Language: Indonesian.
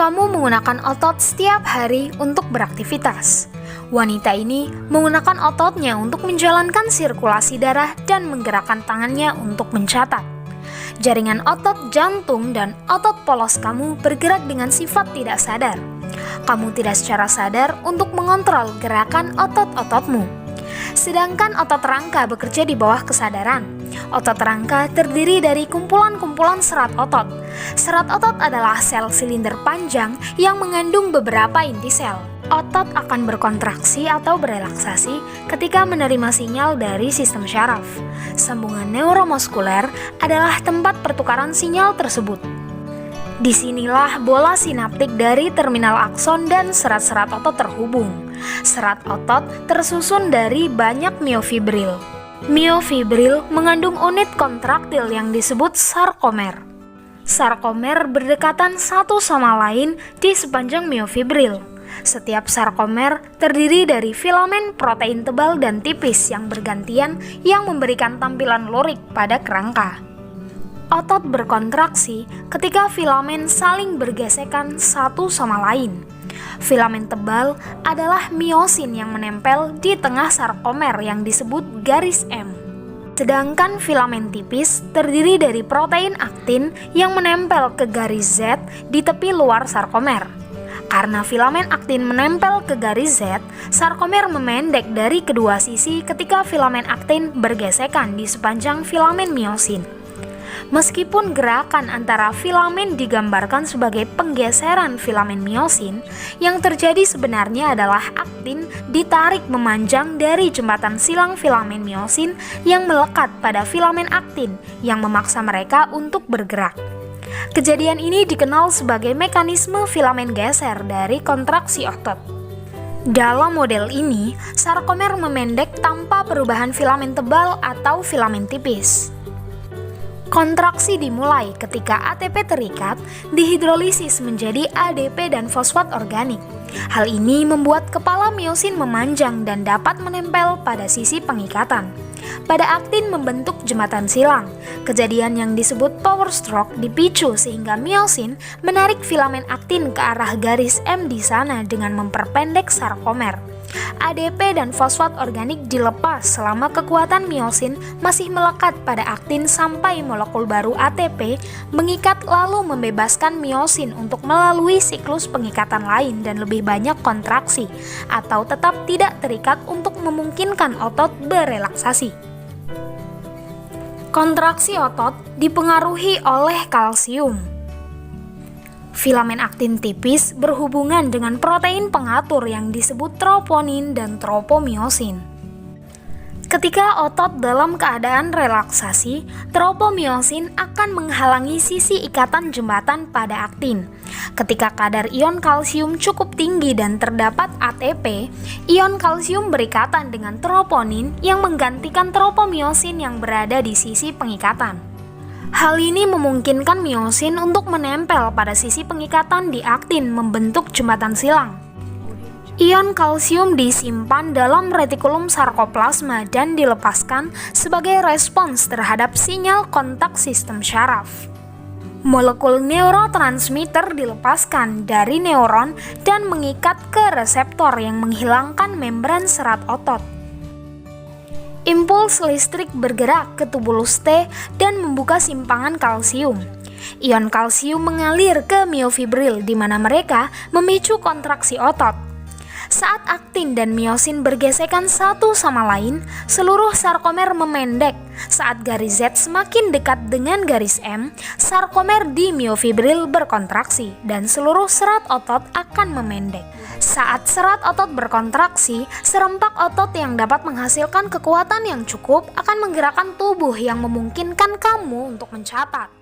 Kamu menggunakan otot setiap hari untuk beraktivitas. Wanita ini menggunakan ototnya untuk menjalankan sirkulasi darah dan menggerakkan tangannya untuk mencatat. Jaringan otot jantung dan otot polos kamu bergerak dengan sifat tidak sadar. Kamu tidak secara sadar untuk mengontrol gerakan otot-ototmu. Sedangkan otot rangka bekerja di bawah kesadaran. Otot rangka terdiri dari kumpulan-kumpulan serat otot. Serat otot adalah sel silinder panjang yang mengandung beberapa inti sel. Otot akan berkontraksi atau berelaksasi ketika menerima sinyal dari sistem syaraf. Sambungan neuromuskuler adalah tempat pertukaran sinyal tersebut. Disinilah bola sinaptik dari terminal akson dan serat-serat otot terhubung. Serat otot tersusun dari banyak miofibril. Miofibril mengandung unit kontraktil yang disebut sarkomer. Sarkomer berdekatan satu sama lain di sepanjang miofibril. Setiap sarkomer terdiri dari filamen protein tebal dan tipis yang bergantian yang memberikan tampilan lurik pada kerangka. Otot berkontraksi ketika filamen saling bergesekan satu sama lain. Filamen tebal adalah miosin yang menempel di tengah sarkomer yang disebut garis M. Sedangkan filamen tipis terdiri dari protein aktin yang menempel ke garis Z di tepi luar sarkomer. Karena filamen aktin menempel ke garis Z, sarkomer memendek dari kedua sisi ketika filamen aktin bergesekan di sepanjang filamen miosin. Meskipun gerakan antara filamen digambarkan sebagai penggeseran filamen miosin, yang terjadi sebenarnya adalah aktin ditarik memanjang dari jembatan silang filamen miosin yang melekat pada filamen aktin yang memaksa mereka untuk bergerak. Kejadian ini dikenal sebagai mekanisme filamen geser dari kontraksi otot. Dalam model ini, sarkomer memendek tanpa perubahan filamen tebal atau filamen tipis. Kontraksi dimulai ketika ATP terikat, dihidrolisis menjadi ADP dan fosfat organik. Hal ini membuat kepala miosin memanjang dan dapat menempel pada sisi pengikatan. Pada aktin membentuk jembatan silang. Kejadian yang disebut power stroke dipicu sehingga miosin menarik filamen aktin ke arah garis M di sana dengan memperpendek sarkomer. ADP dan fosfat organik dilepas selama kekuatan miosin masih melekat pada aktin sampai molekul baru ATP mengikat lalu membebaskan miosin untuk melalui siklus pengikatan lain dan lebih banyak kontraksi atau tetap tidak terikat untuk memungkinkan otot berelaksasi. Kontraksi otot dipengaruhi oleh kalsium. Filamen aktin tipis berhubungan dengan protein pengatur yang disebut troponin dan tropomiosin. Ketika otot dalam keadaan relaksasi, tropomiosin akan menghalangi sisi ikatan jembatan pada aktin. Ketika kadar ion kalsium cukup tinggi dan terdapat ATP, ion kalsium berikatan dengan troponin yang menggantikan tropomiosin yang berada di sisi pengikatan. Hal ini memungkinkan miosin untuk menempel pada sisi pengikatan di aktin membentuk jembatan silang. Ion kalsium disimpan dalam retikulum sarkoplasma dan dilepaskan sebagai respons terhadap sinyal kontak sistem syaraf. Molekul neurotransmitter dilepaskan dari neuron dan mengikat ke reseptor yang menghilangkan membran serat otot. Impuls listrik bergerak ke tubulus T dan membuka simpangan kalsium. Ion kalsium mengalir ke miofibril di mana mereka memicu kontraksi otot. Saat aktin dan miosin bergesekan satu sama lain, seluruh sarkomer memendek. Saat garis Z semakin dekat dengan garis M, sarkomer di miofibril berkontraksi dan seluruh serat otot akan memendek. Saat serat otot berkontraksi, serempak otot yang dapat menghasilkan kekuatan yang cukup akan menggerakkan tubuh yang memungkinkan kamu untuk mencatat.